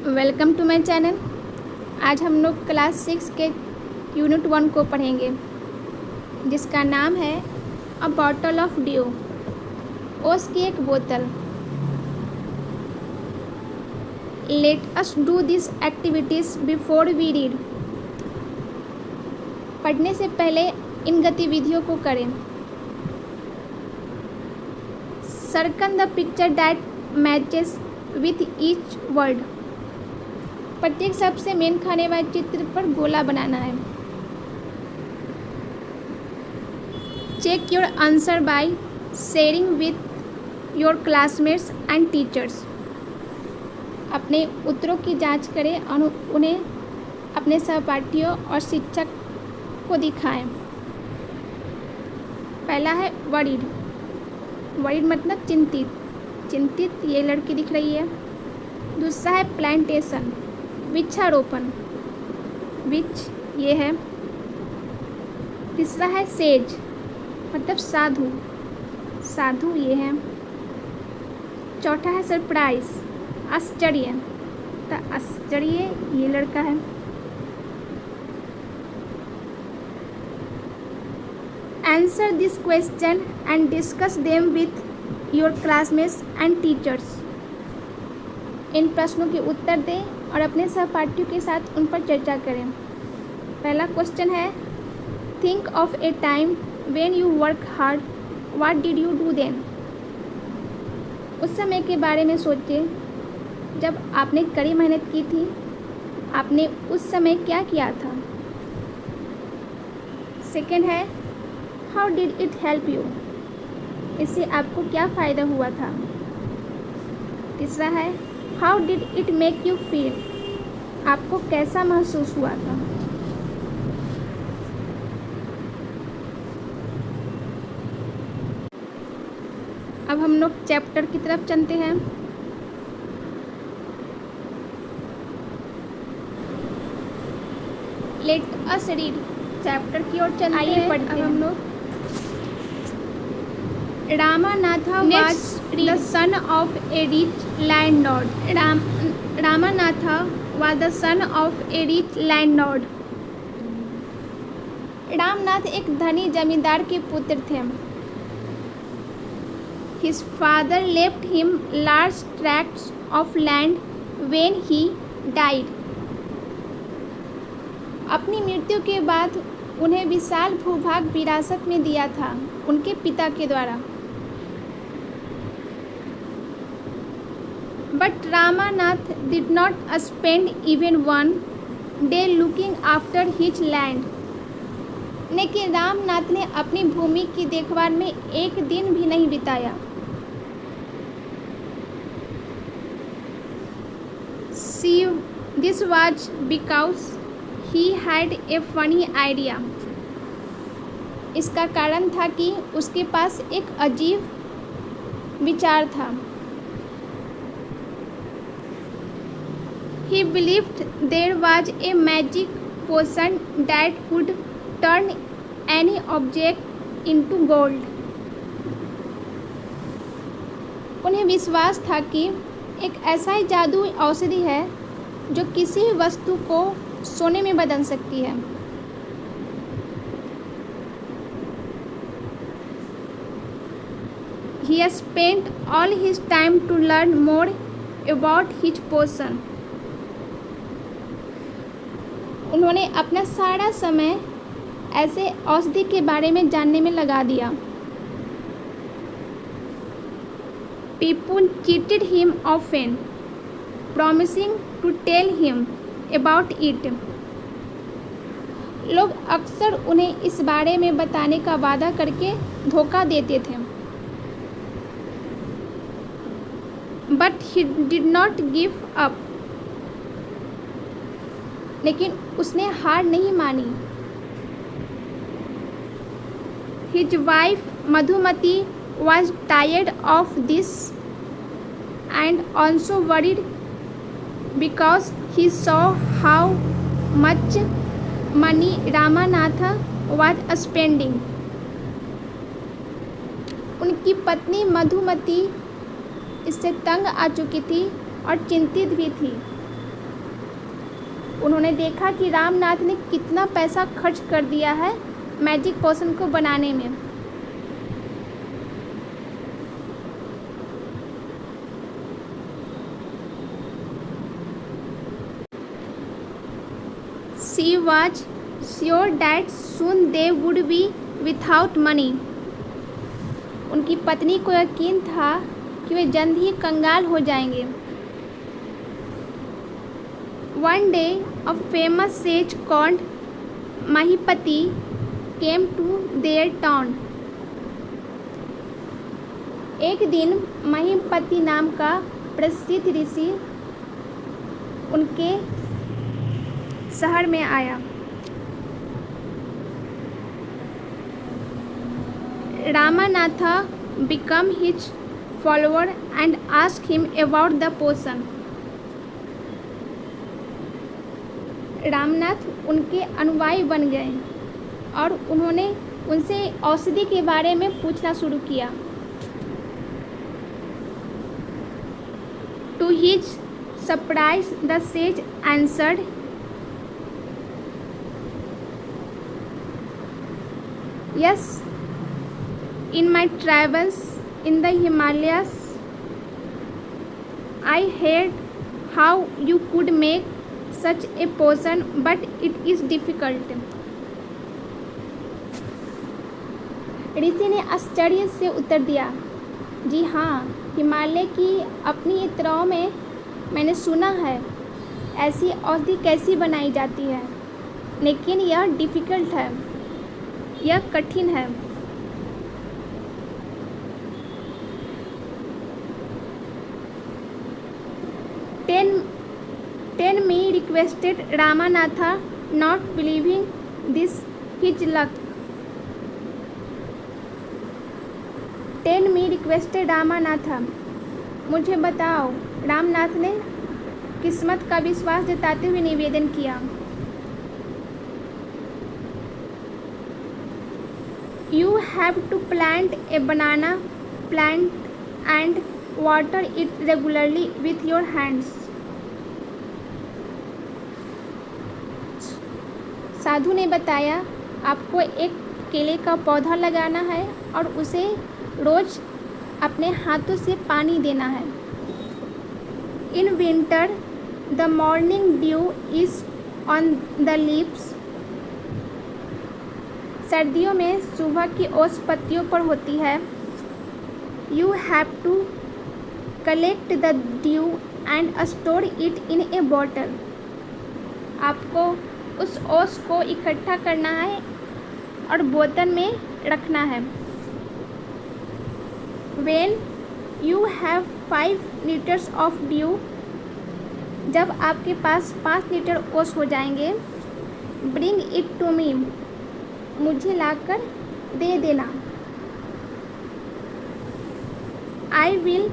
Welcome to my channel. आज हम लोग क्लास 6 के यूनिट 1 को पढ़ेंगे, जिसका नाम है अ बॉटल ऑफ ड्यू। ओस की एक बोतल। Let us do this activities before we read. पढ़ने से पहले इन गतिविधियों को करें। Circle the picture that matches with each word. प्रत्येक शब्द से मेल खाने वाले चित्र पर गोला बनाना है। Check your answer by sharing with your classmates and teachers. अपने उत्तरों की जांच करें और उन्हें अपने सहपाठियों और शिक्षक को दिखाएं। पहला है वरीड। वरीड मतलब चिंतित। चिंतित ये लड़की दिख रही है। दूसरा है प्लांटेशन, वृक्षारोपण, वृक्ष ये है। तीसरा है सेज मतलब साधु, साधु ये है। चौथा है सरप्राइज, आश्चर्य, तो आश्चर्य ये लड़का है। Answer this question and discuss them with your classmates and teachers. इन प्रश्नों के उत्तर दें और अपने सहपाठियों के साथ उन पर चर्चा करें। पहला क्वेश्चन है, think of a time when you work hard, what did you do then. उस समय के बारे में सोचें जब आपने कड़ी मेहनत की थी, आपने उस समय क्या किया था। सेकेंड है, how did it help you, इससे आपको क्या फ़ायदा हुआ था। तीसरा है, how did it make you feel, आपको कैसा महसूस हुआ था। अब हम लोग चैप्टर की तरफ चलते हैं। लेट अस रीड, चैप्टर की ओर चलते हैं। पढ़ते हैं हम लोग। Ramanatha was the son of a rich landlord. Ramanatha was the son of a rich landlord. Ramnath एक धनी जमींदार के पुत्र थे। His father left him large tracts of land when he died. अपनी मृत्यु के बाद उन्हें विशाल भूभाग विरासत में दिया था उनके पिता के द्वारा। But Ramanath did not spend even one day looking after his land. लेकिन रामनाथ ने अपनी भूमि की देखभाल में एक दिन भी नहीं बिताया। This was because he had a funny idea. इसका कारण था कि उसके पास एक अजीब विचार था। He believed there was a magic potion that could turn any object into gold. उन्हें विश्वास था कि एक ऐसा ही जादुई औषधि है जो किसी भी वस्तु को सोने में बदल सकती है। He spent all his time to learn more about his potion. उन्होंने अपना सारा समय ऐसे औषधि के बारे में जानने में लगा दिया। People cheated him often, promising to tell him about it. लोग अक्सर उन्हें इस बारे में बताने का वादा करके धोखा देते थे। But he did not give up. लेकिन उसने हार नहीं मानी। His wife Madhumati was tired of this and also worried because he saw how much money Ramanatha was spending. उनकी पत्नी मधुमती इससे तंग आ चुकी थी और चिंतित भी थी। उन्होंने देखा कि रामनाथ ने कितना पैसा खर्च कर दिया है मैजिक पोशन को बनाने में। She was sure that soon they would be without money. उनकी पत्नी को यकीन था कि वे जल्द ही कंगाल हो जाएंगे। One day, a famous sage called Mahipati came to their town. एक दिन महिपति नाम का प्रसिद्ध ऋषि उनके शहर में आया। Ramanatha became his follower and asked him about the potion. Ramnath उनके अनुयायी बन गए और उन्होंने उनसे औषधि के बारे में पूछना शुरू किया। To his surprise, the sage answered, "Yes, in my travels in the Himalayas, I heard how you could make such a potion, but it is difficult." ऋषि ने आश्चर्य से उत्तर दिया, जी हाँ, हिमालय की अपनी यात्राओं में मैंने सुना है ऐसी औषधि कैसी बनाई जाती है, लेकिन यह डिफ़िकल्ट है, यह कठिन है। Ten me requested Ramanatha, not believing this his luck. Ten me requested Ramanatha. मुझे बताओ, रामनाथ ने किस्मत का विश्वास जताते हुए निवेदन किया। You have to plant a banana plant and water it regularly with your hands. साधु ने बताया, आपको एक केले का पौधा लगाना है और उसे रोज अपने हाथों से पानी देना है। In winter, the morning dew is on the leaves. सर्दियों में सुबह की ओस पत्तियों पर होती है। You have to collect the dew and store it in a bottle. आपको उस ओस को इकट्ठा करना है और बोतल में रखना है। When you have 5 liters of dew, जब आपके पास 5 लीटर ओस हो जाएंगे, bring it to me, मुझे लाकर दे देना। I will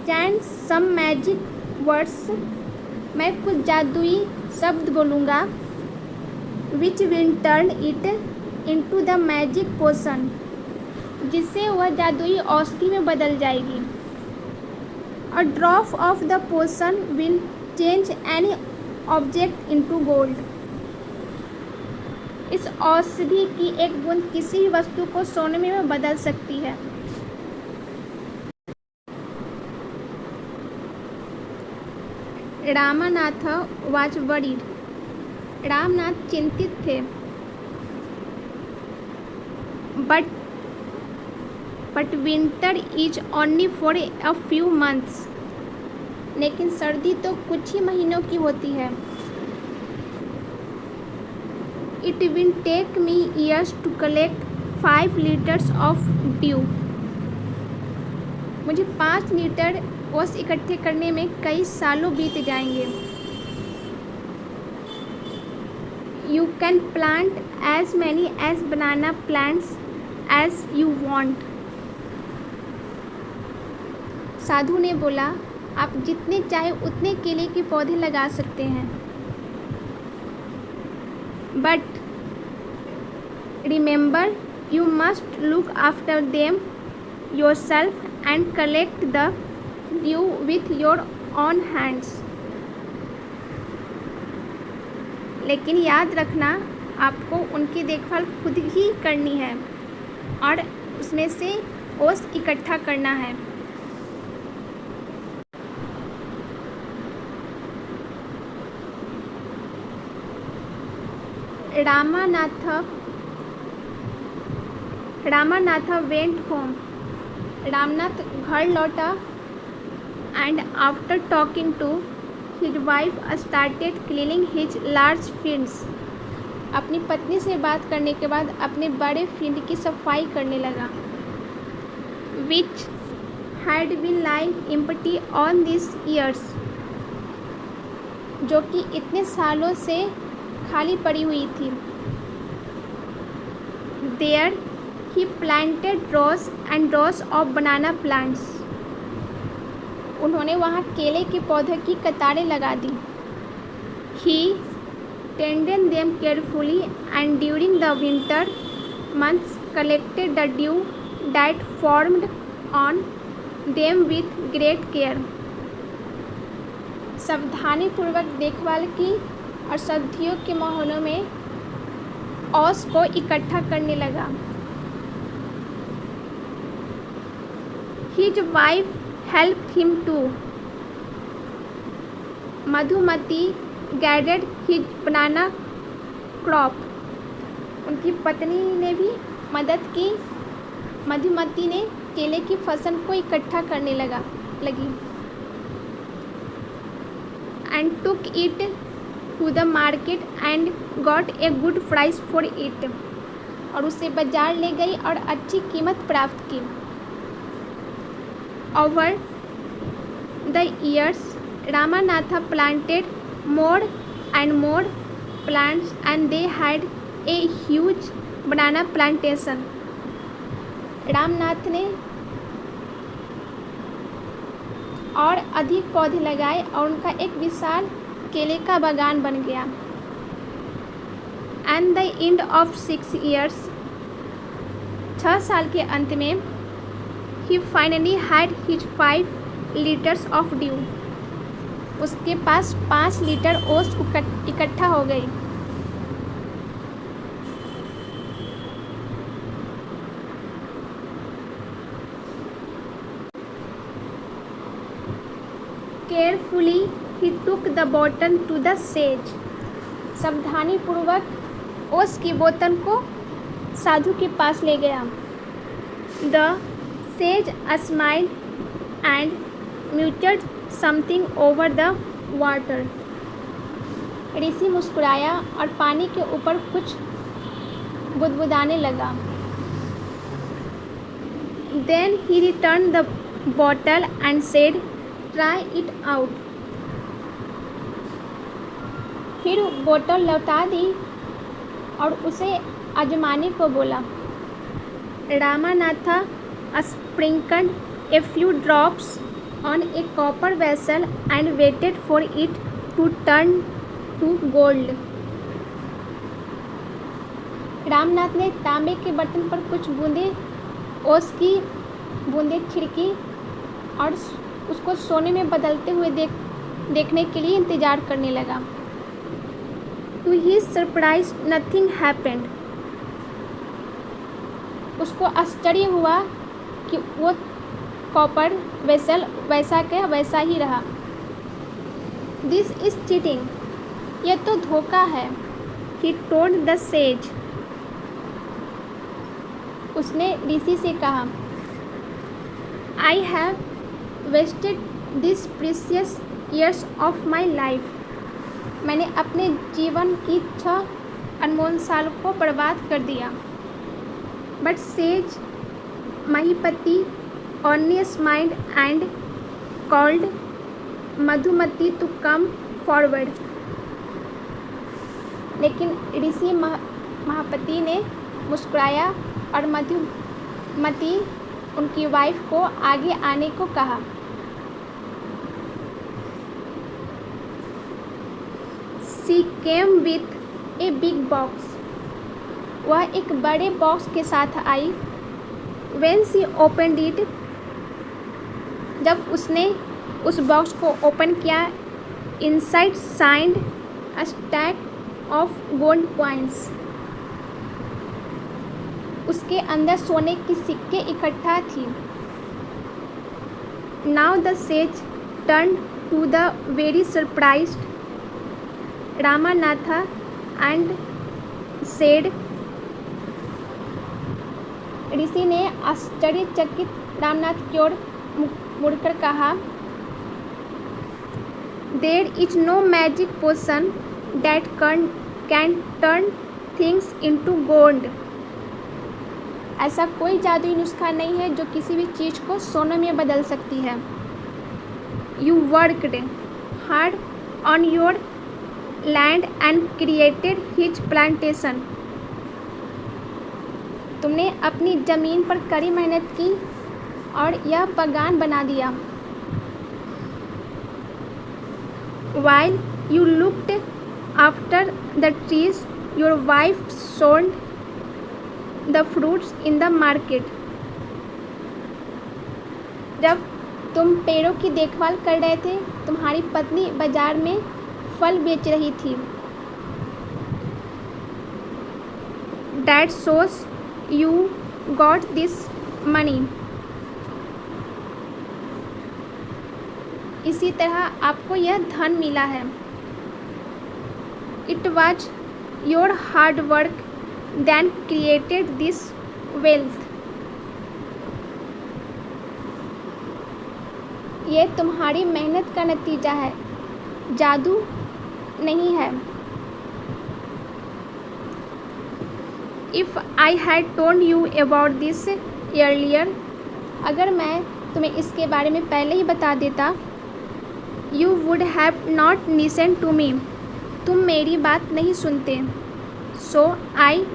chant some magic words, मैं कुछ जादुई शब्द बोलूँगा, which will turn it into the magic potion, जिससे वह जादुई औषधि में बदल जाएगी। A drop of the potion will change any object into gold. इस औषधि की एक बूंद किसी भी वस्तु को सोने में बदल सकती है। Ramanath was worried. रामनाथ चिंतित थे। But winter is only for a few months. लेकिन सर्दी तो कुछ ही महीनों की होती है। It will take me years to collect 5 liters of dew. मुझे 5 लीटर ओस इकट्ठे करने में कई सालों बीत जाएंगे। You can plant as many as banana plants as you want. साधु ने बोला, आप जितने चाहे उतने केले के पौधे लगा सकते हैं। But remember, you must look after them yourself and collect the dew with your own hands. लेकिन याद रखना आपको उनकी देखभाल खुद ही करनी है और उसमें से ओस इकट्ठा करना है। Ramanath went home. रामनाथ घर लौटा and after talking to his wife started cleaning his large fields. अपनी पत्नी से बात करने के बाद अपने बड़े फील्ड की सफाई करने लगा। Which had been lying empty on this years, जो कि इतने सालों से खाली पड़ी हुई थी। There he planted rows and rows of banana plants. उन्होंने वहाँ केले के पौधों की कतारें लगा दी। He tended them carefully and during the winter months collected the dew that formed on them with great care. सावधानीपूर्वक देखभाल की और सर्दियों के महीनों में ओस को इकट्ठा करने लगा। His wife helped him too. Madhumati gathered his banana crop. उनकी पत्नी ने भी मदद की। मधुमती ने केले की फसल को इकट्ठा करने लगी। And took it to the market and got a good price for it. और उसे बाजार ले गई और अच्छी कीमत प्राप्त की। Over the years, Ramanatha planted more and more plants and they had a huge banana plantation. Ramnath ने और अधिक पौधे लगाए और उनका एक विशाल केले का बागान बन गया। And the end of 6 years, 6 साल के अंत में he finally had his 5 liters of dew. उसके पास 5 लीटर ओस इकट्ठा हो गई। Carefully he took the bottle to the sage. सावधानीपूर्वक ओस की बोतल को साधु के पास ले गया। The sage smiled and muttered something over the water. ऋषि मुस्कुराया और पानी के ऊपर कुछ बुदबुदाने लगा। Then he returned the bottle and said, "Try it out." फिर बोतल लौटा दी और उसे आजमाने को बोला। Ramanatha sprinkled a few drops on a copper vessel and waited for it to turn to gold. Ramnath ने तांबे के बर्तन पर कुछ ओस की बूंदें छिड़की और उसको सोने में बदलते हुए देखने के लिए इंतज़ार करने लगा। To his surprise, nothing happened. उसको आश्चर्य हुआ कि वो कॉपर वेसल वैसा के वैसा ही रहा। दिस इज चीटिंग, यह तो धोखा है। ही टोल्ड द सेज, उसने ऋषि से कहा। I have wasted this precious years of my life, मैंने अपने जीवन की 6 अनमोल साल को बर्बाद कर दिया। But sage Mahipati only smiled and called Madhumati to come forward. लेकिन ऋषि महापति ने मुस्कुराया और मधुमती उनकी वाइफ को आगे आने को कहा। She came with a big box. वह एक बड़े बॉक्स के साथ आई। When she opened it, जब उसने उस बॉक्स को ओपन किया, inside shined a stack of gold coins. उसके अंदर सोने की सिक्के इकट्ठा थी। Now the sage turn to the very surprised Ramanatha and said. ऋषि ने आश्चर्यचकित रामनाथ की ओर मुड़कर कहा, there is no magic potion that can turn things into gold. ऐसा कोई जादुई नुस्खा नहीं है जो किसी भी चीज़ को सोने में बदल सकती है। You worked hard on your land and created his plantation. तुमने अपनी ज़मीन पर कड़ी मेहनत की और यह बागान बना दिया। While you looked after the trees your wife sold the fruits in the market. जब तुम पेड़ों की देखभाल कर रहे थे, तुम्हारी पत्नी बाजार में फल बेच रही थी। That shows you got this money। इसी तरह आपको यह धन मिला है। It was your hard work that created this wealth। ये तुम्हारी मेहनत का नतीजा है, जादू नहीं है। If I had told you about this earlier, अगर मैं तुम्हें इसके बारे में पहले ही बता देता, you would have not listened to me। तुम मेरी बात नहीं सुनते। So I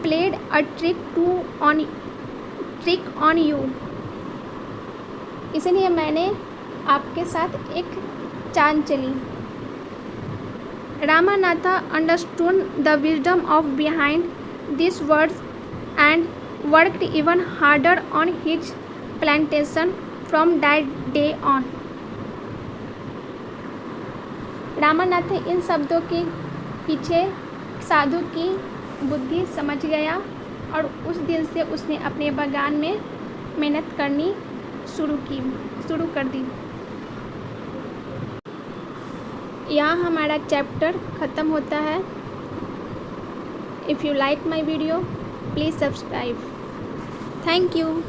played a trick on you। इसलिए मैंने आपके साथ एक चाल चली। Ramanatha understood the wisdom of behind these words and worked even harder on his plantation from that day on। Ramanath इन शब्दों के पीछे साधु की बुद्धि समझ गया और उस दिन से उसने अपने बागान में मेहनत करनी शुरू कर दी। यहाँ हमारा चैप्टर ख़त्म होता है। If you like my video, please subscribe। Thank you।